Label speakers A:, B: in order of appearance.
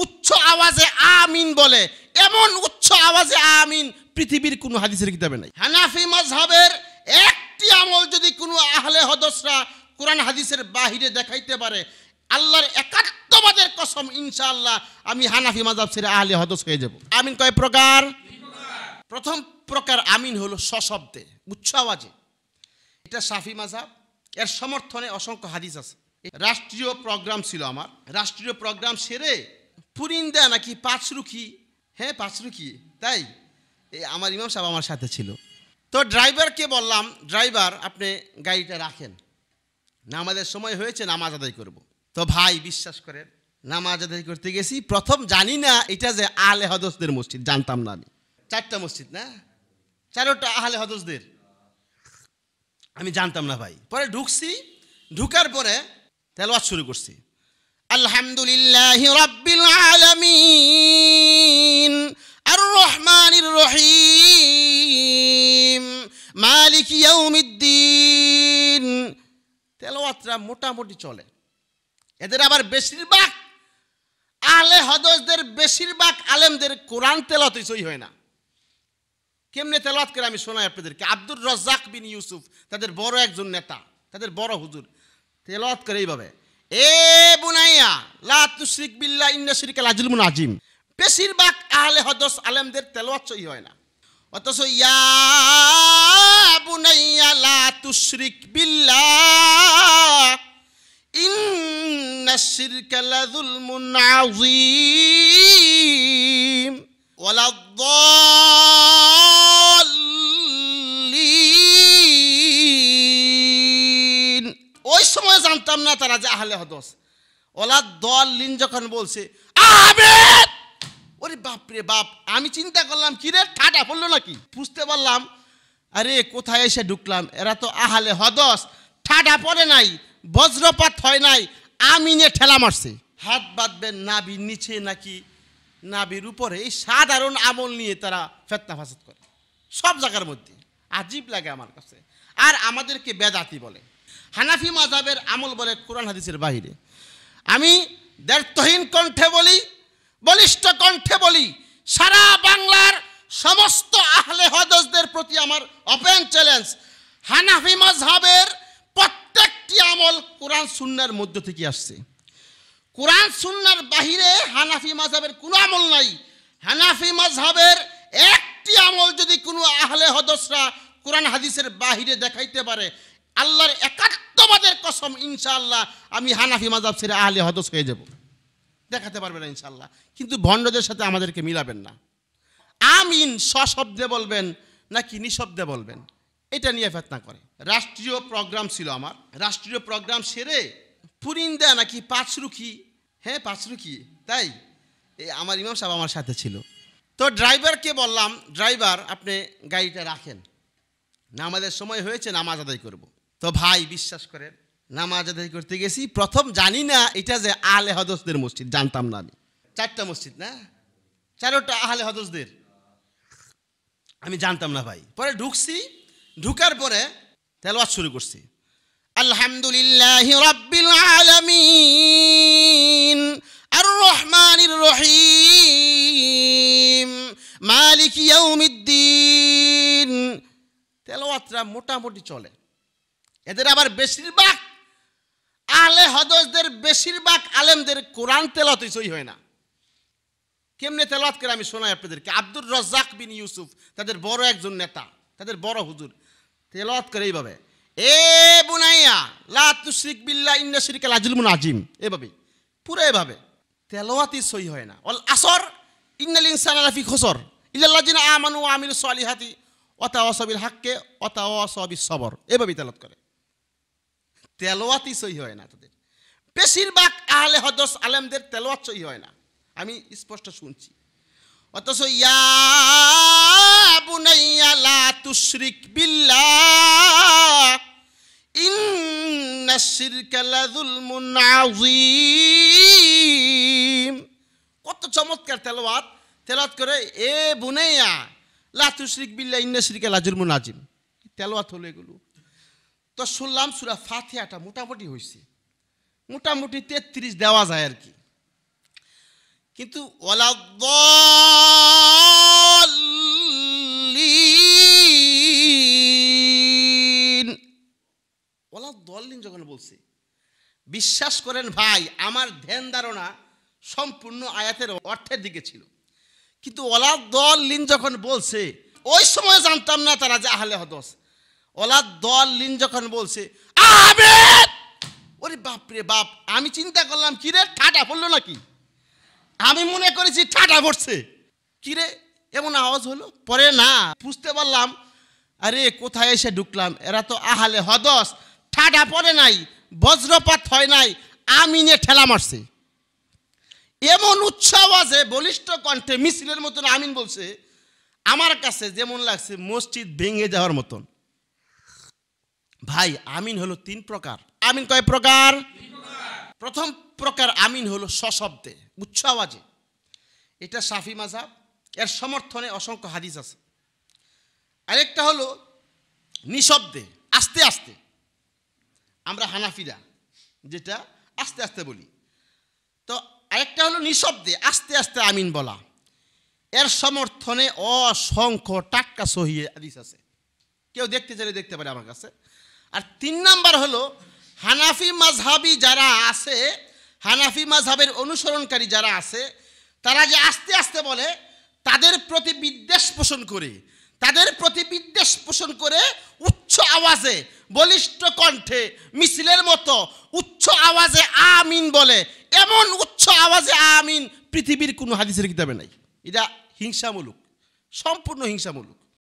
A: উচ্চ আওয়াজে আমিন বলে, এমন উচ্চ আওয়াজে আমিন পৃথিবীর কোনো হাদিসের কিতাবে নাই। হানাফি মাযহাবের একটি আমল যদি কোনো আহলে হদসরা কোরআন হাদিসের বাহিরে দেখাইতে পারে, আল্লাহর একাত্মবাদের কসম ইনশাআল্লাহ আমি হানাফি মাযহাব ছেড়ে আহলে হদস হয়ে যাব। আমিন কয় প্রকার? প্রথম প্রকার আমিন হলো সশব্দে, উচ্চ আওয়াজে। এটা শাফি মাযহাব, এর সমর্থনে অসংখ্য হাদিস আছে। রাষ্ট্রীয় প্রোগ্রাম ছিল আমার, রাষ্ট্রীয় প্রোগ্রাম সেরে পুরিন্দা নাকি পাঁচরুখি, হ্যাঁ পাঁচরুখি, তাই আমার ইমাম সাহেব আমার সাথে ছিল। তো ড্রাইভারকে বললাম, ড্রাইভার আপনি গাড়িটা রাখেন, নামাজের সময় হয়েছে, নামাজ আদায় করব। তো ভাই বিশ্বাস করেন, নামাজ আদায় করতে গেছি, প্রথম জানি না এটা যে আহলে হদসদের মসজিদ, জানতাম না আমি। 4টা মসজিদ না, 4টা আহলে হদসদের, আমি জানতাম না ভাই। পরে ঢুকছি, ঢুকার পরে তেলাওয়াত শুরু করছি, আলহামদুলিল্লাহি রাব্বিল আলামিন আর রহমানির রহিম মালিকি ইয়াউমিদ্দিন। তেলাওয়াতটা মোটামুটি চলে। এদের আবার বেশিরভাগ আহলে হদসদের, বেশিরভাগ আলেমদের কোরআন তেলাওয়াতই সহি হয় না। কেমনে তেলাওয়াত করে আমি শোনাই আপনাদেরকে। আব্দুর রাজ্জাক বিন ইউসুফ, তাদের বড় একজন নেতা, তাদের বড় হুজুর, তেলাওয়াত করে এইভাবে, এ বুনাইয়া লা তুশরিক বিল্লাহ ইন্না শিরকা লাযুলমুন আযীম। বেশিরভাগ আহলে হদস আলেমদের তেলাওয়াত সহি হয় না। অথচ ইয়া বুনাইয়া লা তুশরিক বিল্লাহ ইন্না শিরকা লাযুলমুন আযীম ওয়ালাদ-দাল্লিন। ওই সময় জানতাম না তারা যে আহলে হদস। ওয়ালাদ-দাল্লিন যখন বলছে আমিন, ওরে বাপ রে বাপ, আমি চিন্তা করলাম কি রে, ঠাডা পড়লো নাকি। বুঝতে পারলাম আরে কোথায় এসে ঢুকলাম, এরা তো আহলে হদস, ঠাডা পড়ে নাই, বজ্রপাত হয় নাই, আমিনে ঠেলা মারছে। হাত বাঁধবেন নাভির নিচে নাকি নাভির উপরে, এই সাধারণ আমল নিয়ে তারা ফিতনা ফাসাদ করে সব জায়গার মধ্যে। আজীব লাগে আমার কাছে। আর আমাদেরকে বেদাতি বলে, হানাফি মাযহাবের আমল বলে কোরআন হাদিসের বাহিরে। আমি দ্ব্যর্থহীন কণ্ঠে বলি, বলিষ্ঠ কণ্ঠে বলি, সারা বাংলার সমস্ত আহলে হদসদের প্রতি আমার ওপেন চ্যালেঞ্জ, হানাফি মাযহাবের প্রত্যেকটি আমল কোরআন সুন্নাহর মধ্য থেকে আসছে। কোরআন সুন্নাহর বাহিরে হানাফি মাযহাবের কোনো আমল নাই। হানাফি মাযহাবের একটি আমল যদি কোনো আহলে হদসরা কোরআন হাদিসের বাহিরে দেখাইতে পারে, আল্লাহর একাত্মবাদের কসম ইনশাআল্লাহ আমি হানাফি মাযহাব ছেড়ে আহলে হদস হয়ে যাব। দেখাতে পারবে না ইনশাআল্লাহ। কিন্তু ভণ্ডদের সাথে আমাদেরকে মিলাবেন না। আমিন সশব্দে বলবেন নাকি নিঃশব্দে বলবেন, এটা নিয়ে ফিতনা করে। রাষ্ট্রীয় প্রোগ্রাম ছিল আমার, রাষ্ট্রীয় প্রোগ্রাম সেরে পুরিন্দা নাকি পাঁচরুখি, হ্যাঁ পাঁচরুখি, তাই আমার ইমাম সাহেব আমার সাথে ছিল। তো ড্রাইভারকে বললাম, ড্রাইভার আপনি গাড়িটা রাখেন, নামাজের সময় হয়েছে, নামাজ আদায় করব। তো ভাই বিশ্বাস করেন, নামাজ আদায় করতে গেছি, প্রথম জানি না এটা যে আহলে হদসদের মসজিদ, জানতাম না আমি। 4টা মসজিদ না, 4টা আহলে হদসদের, আমি জানতাম না ভাই। পরে ঢুকছি, ঢুকার পরে তেলাওয়াত শুরু করছি, আলহামদুলিল্লাহি রাব্বিল আলামিন আর রহমানির রহিম মালিকি ইয়াউমিদ্দিন। তেলাওয়াতটা মোটামুটি চলে। এদের আবার বেশিরভাগ আহলে হদসদের, বেশিরভাগ আলেমদের কোরআন তেলাওয়াতই সহি হয় না। কেমনে তেলাওয়াত করে আমি শোনাই আপনাদেরকে। আব্দুর রাজ্জাক বিন ইউসুফ, তাদের বড় একজন নেতা, তাদের বড় হুজুর, তেলাওয়াত করে এইভাবে, এ বুনাইয়া লা তুশরিক বিল্লাহ ইন্না শিরকা লাযুলমুন আযীম, এভাবে পুরো এভাবে তেলাওয়াতই সহি হয় না। ওয়াল আসর ইন্নাল ইনসানা লাফি খুসর ইল্লাল্লাযিনা আমানু ওয়া আমিলুস সলিহাতি ওয়া তাওয়াসাউ বিল হাক্কি ওয়া তাওয়াসাউ বিস সবর, এভাবে তেলাওয়াত করে। তেলাওয়াতই সহি হয় না তাদের। বেশিরভাগ আহলে হদস আলেমদের তেলাওয়াত সহি হয় না, আমি স্পষ্ট শুনছি। অথচ ইয়া বুনাইয়া লা তুশরিক বিল্লাহ ইন্না শিরকা লাযুলমুন আযীম, কত চমৎকার তেলাওয়াত। তেলাওয়াত করে এ বুনাইয়া লা তুশরিক বিল্লাহ ইন্না শিরকা লাযুলমুন আযীম, তেলাওয়াত হলো এগুলো। তো শুনলাম সূরা ফাতিহাটা মোটামুটি হয়েছে, মোটামুটি 33 দেওয়া যায় আর কি। কিন্তু ওয়ালাদ্দাল্লিন ওয়ালাদ্দাল্লিন যখন বলছে, বিশ্বাস করেন ভাই, আমার ধ্যান ধারণা সম্পূর্ণ আয়াতের অর্থের দিকে ছিল। কিন্তু ওয়ালাদ্দাল্লিন যখন বলছে, ওই সময় জানতাম না তারা যে আহলে হাদিস। ওয়ালাদ্দাল্লিন যখন বলছে আমিন, ওরে বাপ রে বাপ, আমি চিন্তা করলাম কিরে ঠাডা পড়লো নাকি, আমি মনে করেছি ঠাডা পড়ছে, কিরে এমন আওয়াজ হলো। পরে না বুঝতে পারলাম, আরে কোথায় এসে ঢুকলাম, এরা তো আহলে হাদিস, ঠাডা পড়ে নাই, বজ্রপাত হয় নাই, আমিনে ঠেলা মারছে। এমন উচ্চ আওয়াজে বলিষ্ঠ কণ্ঠে মিছিলের মতন আমিন বলছে, আমার কাছে যেমন লাগছে মসজিদ ভেঙে যাওয়ার মতন। ভাই আমিন হলো 3 প্রকার। আমিন কয় প্রকার? প্রথম প্রকার আমিন হলো সশব্দে, উচ্চ আওয়াজে। এটা শাফি মাযহাব, এর সমর্থনে অসংখ্য হাদিস আছে। আরেকটা হলো নিঃশব্দে, আস্তে আস্তে, আমরা হানাফিরা যেটা আস্তে আস্তে বলি। তো আরেকটা হলো নিঃশব্দে আস্তে আস্তে আমিন বলা, এর সমর্থনে অসংখ্য টাটকা সহিহ হাদিস আছে, কেউ দেখতে চাইলে দেখতে পারে আমার কাছে। আর 3 নাম্বার হলো হানাফি মাযহাবী যারা আছে, হানাফি মাযহাবের অনুসরণকারী যারা আছে, তারা যে আস্তে আস্তে বলে, তাদের প্রতি বিদ্বেষ পোষণ করে, তাদের প্রতি বিদ্বেষ পোষণ করে উচ্চ আওয়াজে বলিষ্ঠ কণ্ঠে মিছিলের মতো উচ্চ আওয়াজে আমিন বলে, এমন উচ্চ আওয়াজে আমিন পৃথিবীর কোনো হাদিসের কিতাবে নাই। এটা হিংসামূলক, সম্পূর্ণ হিংসামূলক।